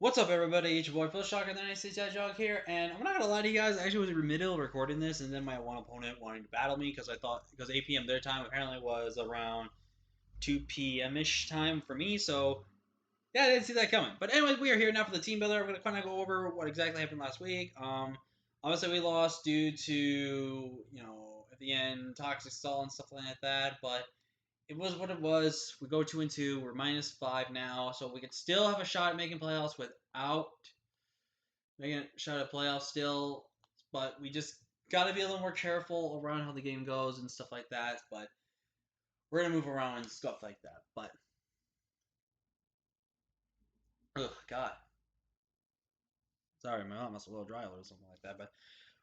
What's up, everybody? It's your boy Phil Shock and then I say Jog here, and I'm not gonna lie to you guys. I actually was in the middle of recording this, and then my one opponent wanted to battle me because I thought because 8 p.m. their time apparently was around 2 p.m. ish time for me. So yeah, I didn't see that coming. But anyways, we are here now for the team builder. We're gonna kind of go over what exactly happened last week. Obviously we lost due to at the end toxic stall and stuff like that, but it was what it was. We go 2-2. We're -5 now, so we could still have a shot at making playoffs without making a shot at playoffs still. But we just got to be a little more careful around how the game goes and stuff like that. But we're gonna move around and stuff like that. But oh god, sorry, my mouth must a little dry or something like that. But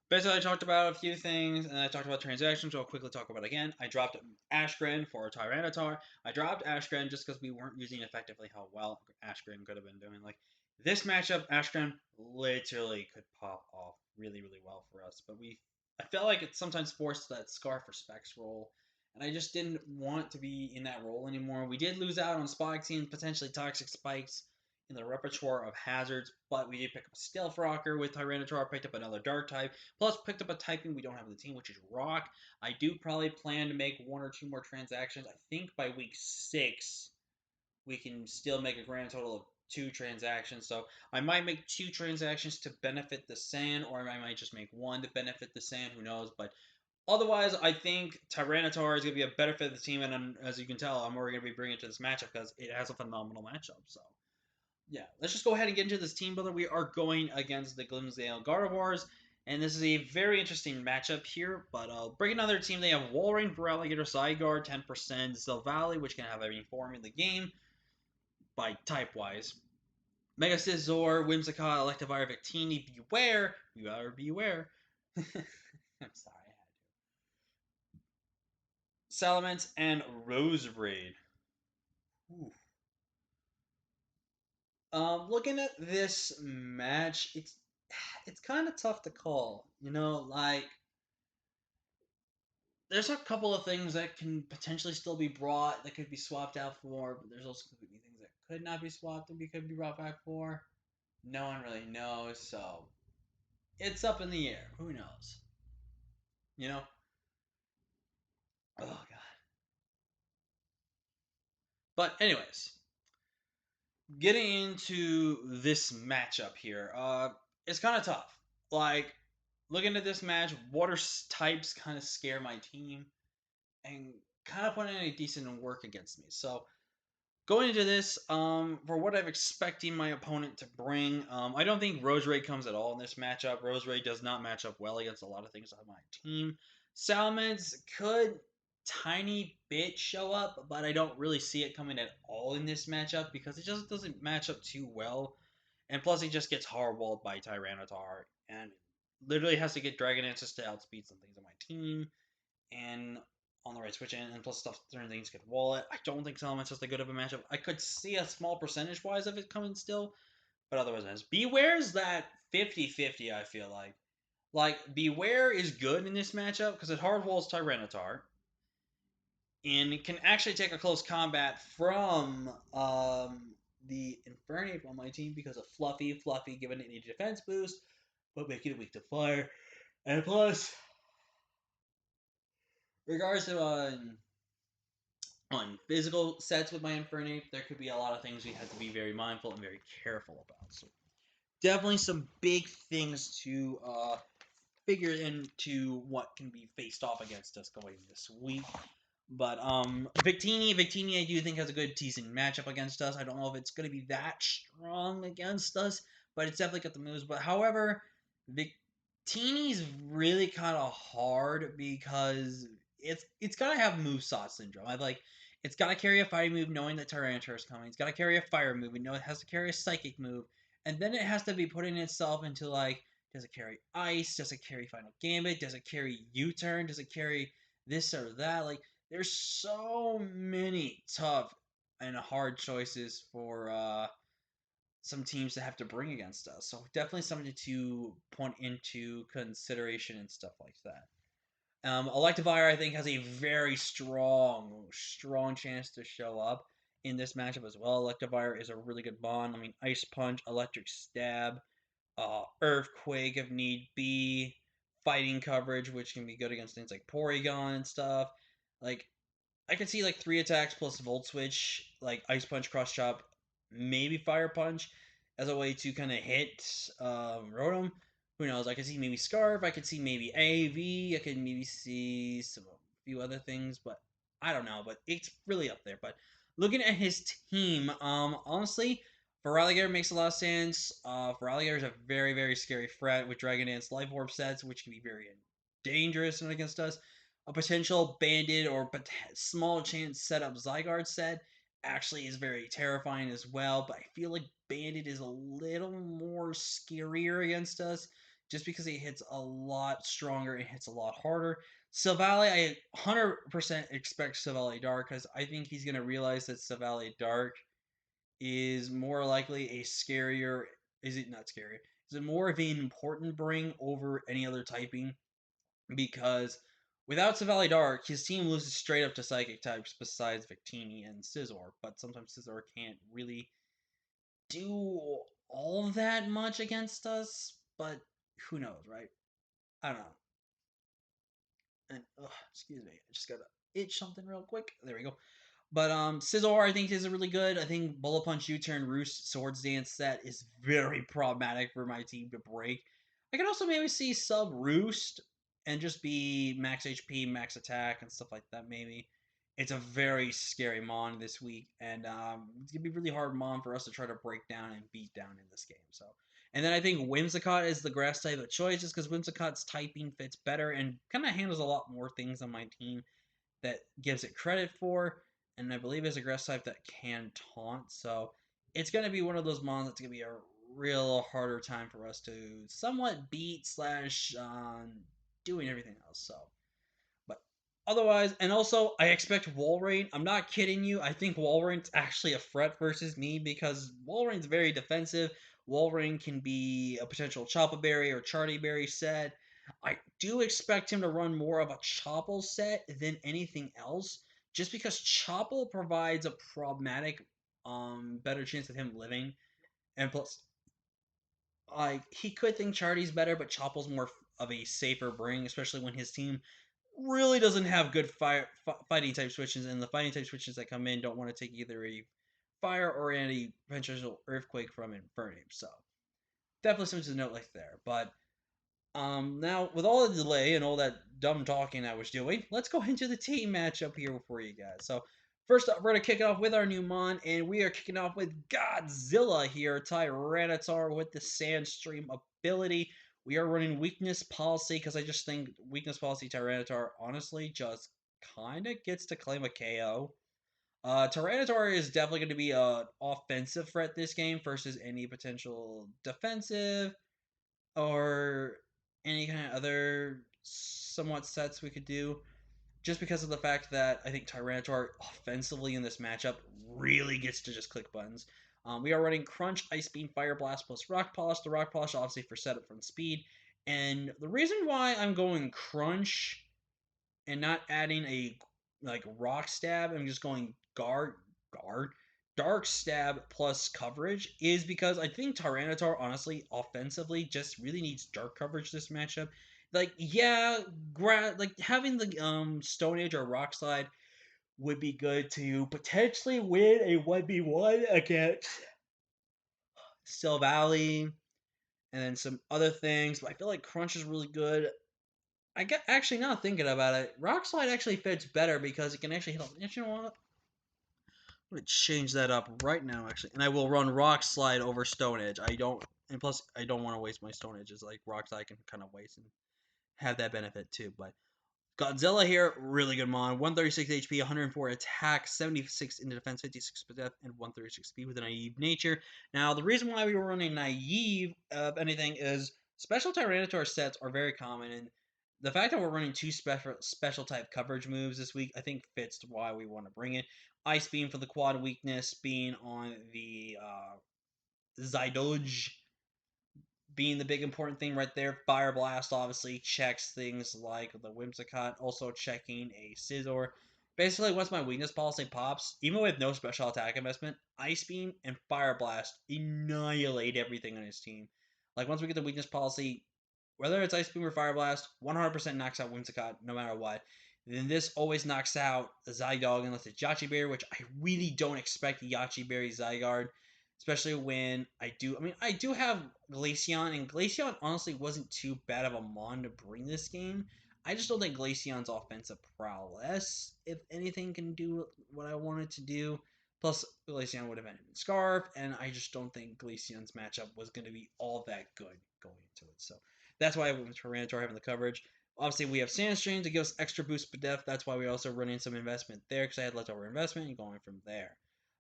basically, I talked about a few things, and I talked about transactions, so I'll quickly talk about it again. I dropped Ashgren for Tyranitar. I dropped Ashgren just because we weren't using effectively how well Ashgren could have been doing. Like, this matchup, Ashgren literally could pop off really, really well for us, but I felt like it sometimes forced that Scarf or Specs role, and I just didn't want to be in that role anymore. We did lose out on Spikes and potentially Toxic Spikes in the repertoire of hazards, but we did pick up a Stealth Rocker with Tyranitar, picked up another Dark type, plus picked up a typing we don't have in the team, which is Rock. I do probably plan to make one or two more transactions. I think by week 6, we can still make a grand total of 2 transactions. So I might make 2 transactions to benefit the Sand, or I might just make one to benefit the Sand. Who knows? But otherwise, I think Tyranitar is going to be a better fit of the team, and as you can tell, I'm already going to be bringing it to this matchup because it has a phenomenal matchup. So yeah, let's just go ahead and get into this team builder. We are going against the Glimsdale Gardevoirs, and this is a very interesting matchup here. But breaking down their team, they have Walrein for Alligator Side Guard, 10%, Silvally, which can have any form in the game by type wise. Mega Scizor, Whimsicott, Electivire, Victini, Beware, Beware. I'm sorry, I had to. Salamence and Roserade. Ooh. Looking at this match, it's kind of tough to call. Like there's a couple of things that can potentially still be brought that could be swapped out for, but there's also could be things that could not be swapped and could be brought back for. No one really knows, so it's up in the air. Who knows? You know? Oh god. But anyways, getting into this matchup here, it's kind of tough. Like looking at this match, water types kind of scare my team and kind of put in a decent work against me. So going into this, for what I'm expecting my opponent to bring, I don't think Roserade comes at all in this matchup. Roserade does not match up well against a lot of things on my team. Salamence could tiny bit show up, but I don't really see it coming at all in this matchup because it just doesn't match up too well. And plus, he just gets hardwalled by Tyranitar and literally has to get Dragon Answers to outspeed some things on my team. And on the right switch and plus stuff certain things could wall it. I don't think Salamence is that good of a matchup. I could see a small percentage wise of it coming still, but otherwise it is. Beware's that 50-50, I feel like. Like, Beware is good in this matchup because it hard walls Tyranitar. And it can actually take a close combat from the Infernape on my team because of Fluffy. Fluffy giving it a defense boost, but making it weak to fire. And plus, regards to on physical sets with my Infernape, there could be a lot of things we have to be very mindful and very careful about. So definitely some big things to figure into what can be faced off against us going this week. But Victini, I do think has a good decent matchup against us. I don't know if it's going to be that strong against us, but it's definitely got the moves. But however, Victini's really kind of hard because it's got to have movesaw syndrome. I like it's got to carry a fighting move knowing that Tyranitar is coming. It's got to carry a fire move and know it has to carry a psychic move, and then it has to be putting itself into like, does it carry ice? Does it carry final gambit? Does it carry U-turn? Does it carry this or that? Like there's so many tough and hard choices for some teams to have to bring against us. So definitely something to point into consideration and stuff like that. Electivire, I think, has a very strong chance to show up. in this matchup as well. Electivire is a really good bond. I mean, Ice Punch, Electric Stab, Earthquake if need be, Fighting Coverage, which can be good against things like Porygon and stuff. Like, I could see like 3 attacks plus Volt Switch, like Ice Punch, Cross Chop, maybe Fire Punch as a way to kind of hit Rotom. Who knows? I could see maybe Scarf. I could see maybe AV. I could maybe see some a few other things, but I don't know. But it's really up there. But looking at his team, honestly, Feraligatr makes a lot of sense. Feraligatr is a very, very scary threat with Dragon Dance Life Orb sets, which can be very dangerous against us. A potential banded or small chance setup Zygarde set actually is very terrifying as well, but I feel like banded is a little more scarier against us just because it hits a lot stronger and hits a lot harder. Silvally, I 100% expect Silvally Dark because I think he's going to realize that Silvally Dark is more likely a scarier. Is it not scarier? Is it more of an important bring over any other typing? Because without Silvally Dark, his team loses straight up to Psychic types besides Victini and Scizor, but sometimes Scizor can't really do all that much against us, but who knows, right? I don't know. And, excuse me, I just gotta itch something real quick. There we go. But Scizor, I think, is really good. I think Bullet Punch, U-Turn, Roost, Swords Dance set is very problematic for my team to break. I could also maybe see sub Roost and just be max HP, max attack, and stuff like that. Maybe it's a very scary mon this week, and it's gonna be really hard mon for us to try to break down and beat down in this game. So, and then I think Whimsicott is the grass type of choice, just because Whimsicott's typing fits better and kind of handles a lot more things on my team that gives it credit for, and I believe is a grass type that can taunt. So it's going to be one of those mons that's going to be a real harder time for us to somewhat beat slash doing everything else. So, but otherwise, and also I expect Walrein. I'm not kidding you. I think Walrein's actually a threat versus me because Walrein's very defensive. Walrein can be a potential Choppa Berry or Charty Berry set. I do expect him to run more of a Chople set than anything else, just because Chople provides a problematic, better chance of him living, and plus, like he could think Charty's better, but Chopple's more of a safer bring, especially when his team really doesn't have good fighting type switches, and the fighting type switches that come in don't want to take either a fire or any potential earthquake from Infernape. So definitely something to note like there. But now with all the delay and all that dumb talking I was doing, let's go into the team matchup here for you guys. So first up, we're gonna kick it off with our new mon, and we are kicking off with Godzilla here, Tyranitar with the Sandstream ability. We are running weakness policy because I just think weakness policy Tyranitar honestly just kind of gets to claim a KO. Tyranitar is definitely going to be an offensive threat this game versus any potential defensive or any kind of other somewhat sets we could do. Just because of the fact that I think Tyranitar offensively in this matchup really gets to just click buttons. We are running Crunch, Ice Beam, Fire Blast plus Rock Polish. The Rock Polish obviously for setup from speed. And the reason why I'm going Crunch and not adding a like Rock Stab, I'm just going guard, Dark Stab plus coverage is because I think Tyranitar honestly offensively just really needs dark coverage this matchup. Like yeah, like having the Stone Age or Rock Slide would be good to potentially win a 1v1 against Still Valley and then some other things, but I feel like Crunch is really good. I get actually now thinking about it, Rock Slide actually fits better because it can actually hit. You know what? I'm gonna change that up right now, actually, and I will run Rock Slide over Stone Edge. I don't, and plus I don't want to waste my Stone Edges. Like Rock Slide can kind of waste and have that benefit too. But Godzilla here, really good mon. 136 HP, 104 attack, 76 into defense, 56 death, and 136 speed with a naive nature. Now, the reason why we were running naive of anything is special Tyranitar sets are very common, and the fact that we're running two special type coverage moves this week, I think fits why we want to bring it. Ice Beam for the quad weakness, being on the Zydoge being the big important thing right there. Fire Blast obviously checks things like the Whimsicott, also checking a Scizor. Basically, once my weakness policy pops, even with no special attack investment, Ice Beam and Fire Blast annihilate everything on his team. Like, once we get the weakness policy, whether it's Ice Beam or Fire Blast, 100% knocks out Whimsicott no matter what. Then this always knocks out Zydog unless it's Yachi Berry, which I really don't expect Yachi Berry Zygarde, especially when I do. I mean, I do have Glaceon, and Glaceon honestly wasn't too bad of a mon to bring this game. I just don't think Glaceon's offensive prowess, if anything, can do what I wanted to do. Plus, Glaceon would have ended in Scarf, and I just don't think Glaceon's matchup was going to be all that good going into it. So that's why I went with Tyranitar having the coverage. Obviously, we have Sandstream to give us extra boost to depth. That's why we're also running some investment there because I had leftover investment and going from there.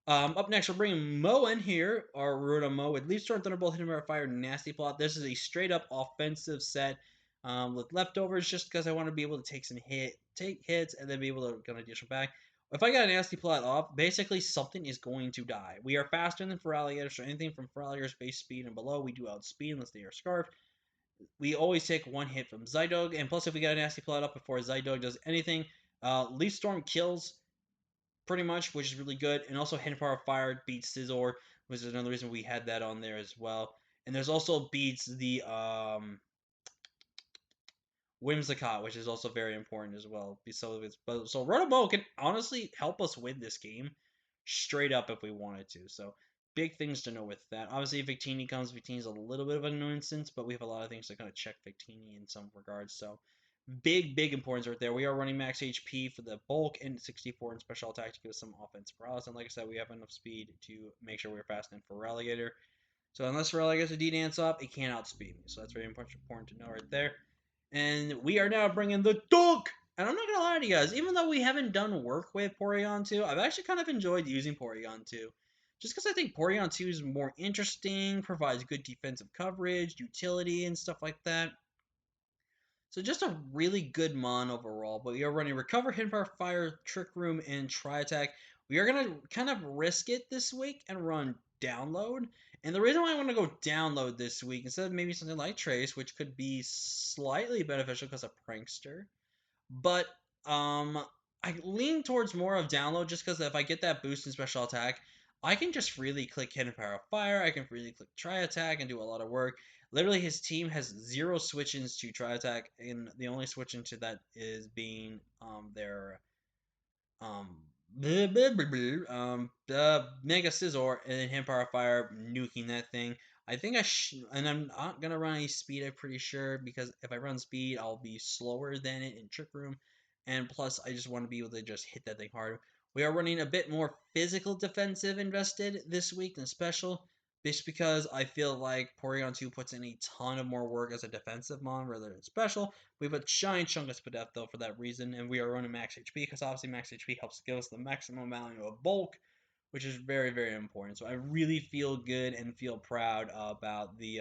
Up next, we're bringing Mo in here, our Rotom Mo with Leaf Storm, Thunderbolt, Hidden Fire, Nasty Plot. This is a straight up offensive set with leftovers, just because I want to be able to take hits, and then be able to get an additional back. If I got a Nasty Plot off, basically something is going to die. We are faster than Feraligatr, so anything from Feraligatr's base speed and below, we do outspeed unless they are Scarfed. We always take one hit from Zydog, and plus if we get a Nasty Plot up before Zydog does anything, Leaf Storm kills pretty much, which is really good. And also Hidden Power of Fire beats Scizor, which is another reason we had that on there as well. And there's also beats the Whimsicott, which is also very important as well. So Rotomo can honestly help us win this game straight up if we wanted to. So big things to know with that. Obviously, if Victini comes, Victini's a little bit of a nuisance, but we have a lot of things to kind of check Victini in some regards. So big importance right there. We are running max HP for the bulk and 64 in special attack to give us some offensive prowess. And like I said, we have enough speed to make sure we're fast enough for Feraligatr. So unless Feraligatr gets a D-Dance up, it can't outspeed me. So that's very important to know right there. And we are now bringing the dunk. And I'm not gonna lie to you guys, even though we haven't done work with Porygon 2, I've actually kind of enjoyed using Porygon 2. Just because I think Porygon 2 is more interesting, provides good defensive coverage, utility, and stuff like that. So just a really good mon overall. But we are running Recover, Hidden Power, Fire, Trick Room, and Tri Attack. We are going to kind of risk it this week and run Download. And the reason why I want to go Download this week, instead of maybe something like Trace, which could be slightly beneficial because of Prankster, but I lean towards more of Download just because if I get that boost in special attack, I can just freely click Hidden Power of Fire. I can freely click Tri Attack and do a lot of work. Literally, his team has 0 switch-ins to Tri Attack, and the only switch into that is being their um Mega Scizor and then Hidden Power of Fire nuking that thing. I think and I'm not gonna run any speed. I'm pretty sure because if I run speed, I'll be slower than it in Trick Room, and plus I just want to be able to just hit that thing hard. We are running a bit more physical defensive invested this week than special, just because I feel like Porygon 2 puts in a ton of more work as a defensive mon rather than special. We have a giant chunk of Spadef though for that reason, and we are running max HP because obviously max HP helps give us the maximum value of bulk, which is very important. So I really feel good and feel proud about the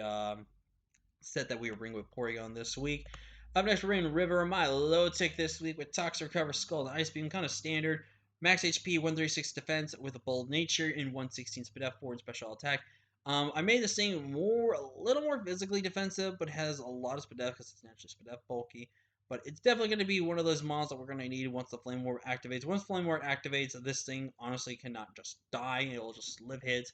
set that we are bringing with Porygon this week. Up next, we're bringing River, my low tick this week with Toxic Recover, Skull, and Ice Beam, kind of standard. Max HP, 136 defense with a bold nature and 116 speed F 4 and special attack. I made this thing a little more physically defensive, but has a lot of speed F because it's naturally speed F bulky. But it's definitely going to be one of those mons that we're going to need once the Flame Ward activates. Once Flame Ward activates, this thing honestly cannot just die. It'll just live hits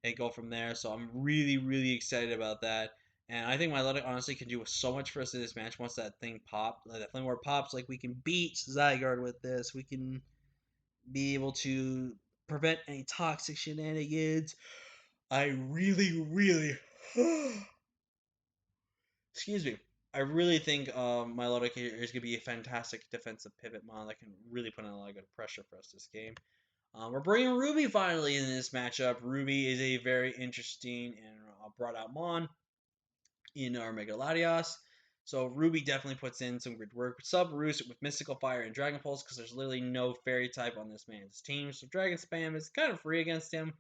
and go from there. So I'm really excited about that. And I think Milotic honestly can do so much for us in this match once that thing pops. Like that Flame Ward pops, like we can beat Zygarde with this. We can be able to prevent any toxic shenanigans. I really excuse me. I really think Milotic is going to be a fantastic defensive pivot mon that can really put in a lot of good pressure for us this game. We're bringing Ruby finally in this matchup. Ruby is a very interesting and brought out mon in our Mega Latias. So Ruby definitely puts in some good work. Sub Roost with Mystical Fire and Dragon Pulse because there's literally no Fairy type on this man's team. So Dragon Spam is kind of free against him,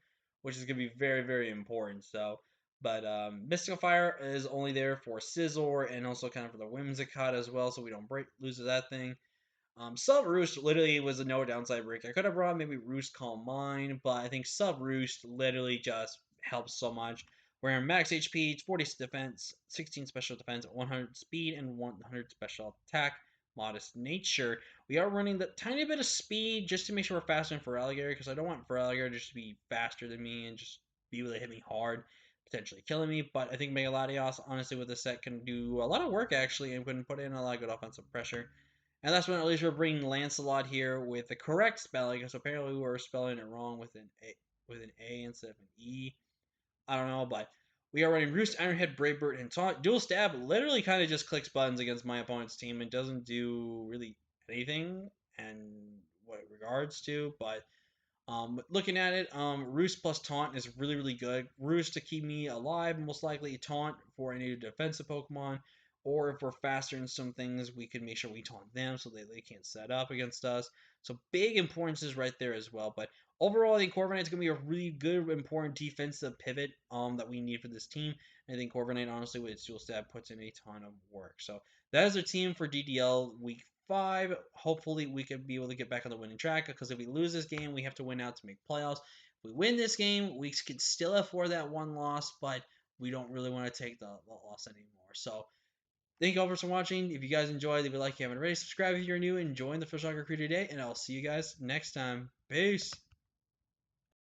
which is going to be very important. So, but Mystical Fire is only there for Scizor and also kind of for the Whimsicott as well, so we don't lose that thing. Sub Roost literally was a no downside break. I could have brought maybe Roost Calm Mind, but I think Sub Roost literally just helps so much. We're in max HP, 40 defense, 16 special defense, 100 speed, and 100 special attack modest nature, we are running the tiny bit of speed just to make sure we're faster than Feraligatr, because I don't want Feraligatr just to be faster than me and just be able to hit me hard, potentially killing me. But I think Mega Latios, honestly, with this set can do a lot of work actually and can put in a lot of good offensive pressure. And that's when at least we're bringing Lancelot here with the correct spelling, because apparently we were spelling it wrong with an A instead of an E. I don't know, but we are running Roost, Ironhead, Brave Bird, and Taunt. Dual Stab literally kind of just clicks buttons against my opponent's team and doesn't do really anything and what it regards to, but looking at it, Roost plus Taunt is really, really good. Roost to keep me alive, most likely. Taunt for any defensive Pokemon. Or if we're faster in some things, we can make sure we taunt them so they can't set up against us. So big importance is right there as well. But overall, I think Corviknight is going to be a really good, important defensive pivot that we need for this team. And I think Corviknight, honestly, with its dual stab, puts in a ton of work. So that is our team for DDL week 5. Hopefully, we could be able to get back on the winning track, because if we lose this game, we have to win out to make playoffs. If we win this game, we could still afford that one loss, but we don't really want to take the loss anymore. So, thank you all for watching. If you guys enjoyed, leave a like if you haven't already. Subscribe if you're new and join the Fish Soccer crew today, and I'll see you guys next time. Peace.